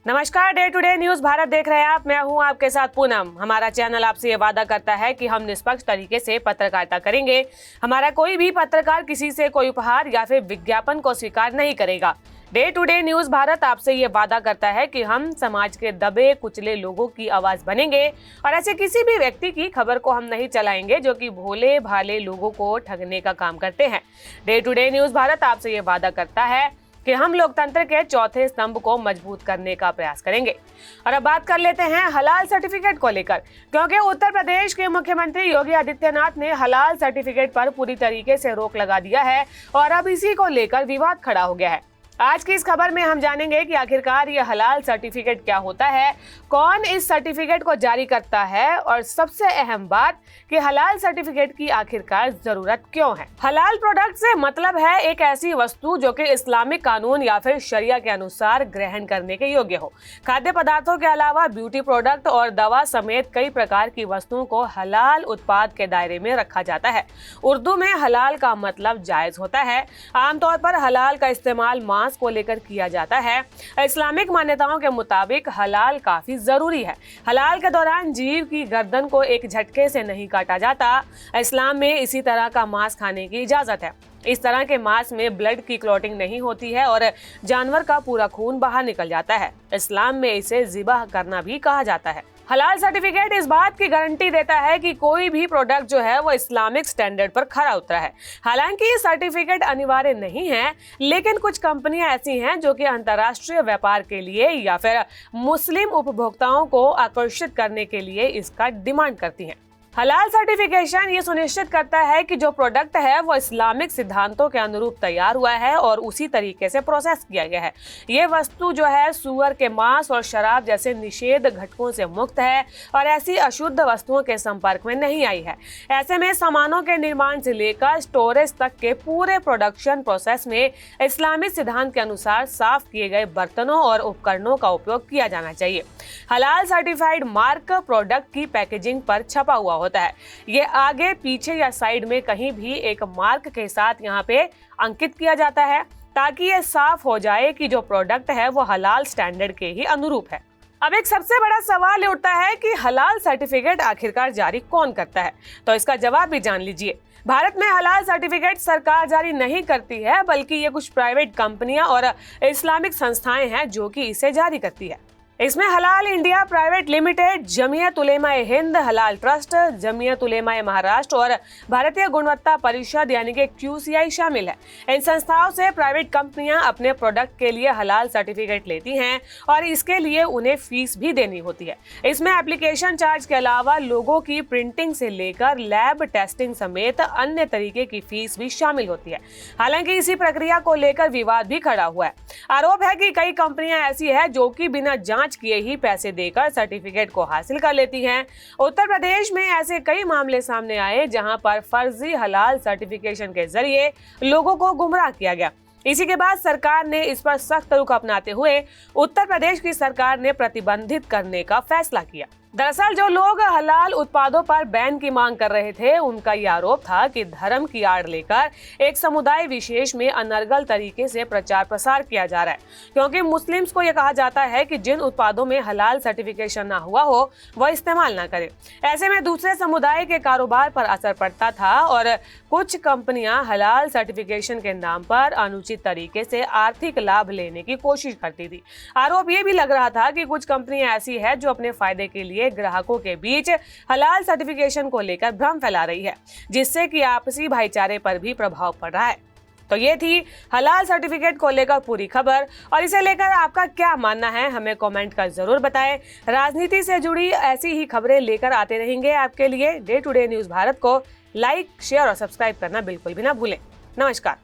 नमस्कार, day to day news Bharat देख रहे हैं आप। मैं हूं आपके साथ पूनम। हमारा चैनल आपसे ये वादा करता है कि हम निष्पक्ष तरीके से पत्रकारिता करेंगे। हमारा कोई भी पत्रकार किसी से कोई उपहार या फिर विज्ञापन को स्वीकार नहीं करेगा। Day to day news Bharat आपसे ये वादा करता है कि हम समाज के दबे कुचले लोगों की आवाज बनेंगे और ऐसे किसी भी व्यक्ति की खबर को हम नहीं चलाएंगे जो कि भोले भाले लोगों को ठगने का काम करते हैं। Day to day news Bharat आपसे ये वादा करता है कि हम लोकतंत्र के चौथे स्तंभ को मजबूत करने का प्रयास करेंगे। और अब बात कर लेते हैं हलाल सर्टिफिकेट को लेकर, क्योंकि उत्तर प्रदेश के मुख्यमंत्री योगी आदित्यनाथ ने हलाल सर्टिफिकेट पर पूरी तरीके से रोक लगा दिया है और अब इसी को लेकर विवाद खड़ा हो गया है। आज की इस खबर में हम जानेंगे कि आखिरकार ये हलाल सर्टिफिकेट क्या होता है, कौन इस सर्टिफिकेट को जारी करता है और सबसे अहम बात कि हलाल सर्टिफिकेट की आखिरकार जरूरत क्यों है। हलाल प्रोडक्ट से मतलब है एक ऐसी वस्तु जो कि इस्लामिक कानून या फिर शरिया के अनुसार ग्रहण करने के योग्य हो। खाद्य पदार्थों के अलावा ब्यूटी प्रोडक्ट और दवा समेत कई प्रकार की वस्तुओं को हलाल उत्पाद के दायरे में रखा जाता है। उर्दू में हलाल का मतलब जायज होता है। आमतौर पर हलाल का इस्तेमाल को लेकर किया जाता है। इस्लामिक मान्यताओं के मुताबिक हलाल काफी जरूरी है। हलाल के दौरान जीव की गर्दन को एक झटके से नहीं काटा जाता। इस्लाम में इसी तरह का मांस खाने की इजाजत है। इस तरह के मांस में ब्लड की क्लॉटिंग नहीं होती है और जानवर का पूरा खून बाहर निकल जाता है। इस्लाम में इसे ज़िबाह करना भी कहा जाता है। हलाल सर्टिफिकेट इस बात की गारंटी देता है कि कोई भी प्रोडक्ट जो है वो इस्लामिक स्टैंडर्ड पर खरा उतरा है। हालांकि ये सर्टिफिकेट अनिवार्य नहीं है, लेकिन कुछ कंपनियां ऐसी हैं जो कि अंतर्राष्ट्रीय व्यापार के लिए या फिर मुस्लिम उपभोक्ताओं को आकर्षित करने के लिए इसका डिमांड करती हैं। हलाल सर्टिफिकेशन ये सुनिश्चित करता है कि जो प्रोडक्ट है वो इस्लामिक सिद्धांतों के अनुरूप तैयार हुआ है और उसी तरीके से प्रोसेस किया गया है। ये वस्तु जो है सुअर के मांस और शराब जैसे निषेध घटकों से मुक्त है और ऐसी अशुद्ध वस्तुओं के संपर्क में नहीं आई है। ऐसे में सामानों के निर्माण से लेकर स्टोरेज तक के पूरे प्रोडक्शन प्रोसेस में इस्लामिक सिद्धांत के अनुसार साफ किए गए बर्तनों और उपकरणों का उपयोग किया जाना चाहिए। हलाल सर्टिफाइड मार्क प्रोडक्ट की पैकेजिंग पर छपा हुआ होता है। ये आगे, पीछे या साइड में कहीं भी एक मार्क के साथ यहाँ पे अंकित किया जाता है ताकि ये साफ हो जाए कि जो प्रोडक्ट है वो हलाल स्टैंडर्ड के ही अनुरूप है। अब एक सबसे बड़ा सवाल उठता है कि हलाल सर्टिफिकेट आखिरकार जारी कौन करता है, तो इसका जवाब भी जान लीजिए। भारत में हलाल सर्टिफिकेट सरकार जारी नहीं करती है, बल्कि ये कुछ प्राइवेट कंपनियां और इस्लामिक संस्थाएं हैं जो कि इसे जारी करती है। इसमें Halal India private limited, Jamiat Ulema-e Hind, Halal trust, Jamiat Ulema-e Maharashtra और भारतीय गुणवत्ता परिषद यानी कि QCI शामिल है। इन संस्थाओं से प्राइवेट कंपनियां अपने प्रोडक्ट के लिए हलाल सर्टिफिकेट लेती हैं और इसके लिए उन्हें फीस भी देनी होती है। इसमें एप्लीकेशन चार्ज के अलावा लोगों की प्रिंटिंग से लेकर लैब टेस्टिंग समेत अन्य तरीके की फीस भी शामिल होती है। हालांकि इसी प्रक्रिया को लेकर विवाद भी खड़ा हुआ है। आरोप है कि कई कंपनियां ऐसी है जो कि बिना जांच किए ही पैसे देकर सर्टिफिकेट को हासिल कर लेती हैं। उत्तर प्रदेश में ऐसे कई मामले सामने आए जहां पर फर्जी हलाल सर्टिफिकेशन के जरिए लोगों को गुमराह किया गया। इसी के बाद सरकार ने इस पर सख्त रुख अपनाते हुए उत्तर प्रदेश की सरकार ने प्रतिबंधित करने का फैसला किया। दरअसल जो लोग हलाल उत्पादों पर बैन की मांग कर रहे थे, उनका यह आरोप था कि धर्म की आड़ लेकर एक समुदाय विशेष में अनर्गल तरीके से प्रचार प्रसार किया जा रहा है, क्योंकि मुस्लिम्स को यह कहा जाता है कि जिन उत्पादों में हलाल सर्टिफिकेशन ना हुआ हो वह इस्तेमाल ना करें। ऐसे में दूसरे समुदाय के कारोबार पर असर पड़ता था और कुछ कंपनियां हलाल सर्टिफिकेशन के नाम पर अनुचित तरीके से आर्थिक लाभ लेने की कोशिश करती थी। आरोप ये भी लग रहा था कि कुछ कंपनियां ऐसी है जो अपने फायदे के लिए ग्राहकों के बीच हलाल सर्टिफिकेशन को लेकर भ्रम फैला रही है, जिससे कि आपसी भाईचारे पर भी प्रभाव पड़ रहा है। तो ये थी हलाल सर्टिफिकेट को लेकर पूरी खबर, और इसे लेकर आपका क्या मानना है हमें कमेंट कर जरूर बताएं। राजनीति से जुड़ी ऐसी ही खबरें लेकर आते रहेंगे आपके लिए। Day to day news Bharat को लाइक, शेयर और सब्सक्राइब करना बिल्कुल भी ना भूलें। नमस्कार।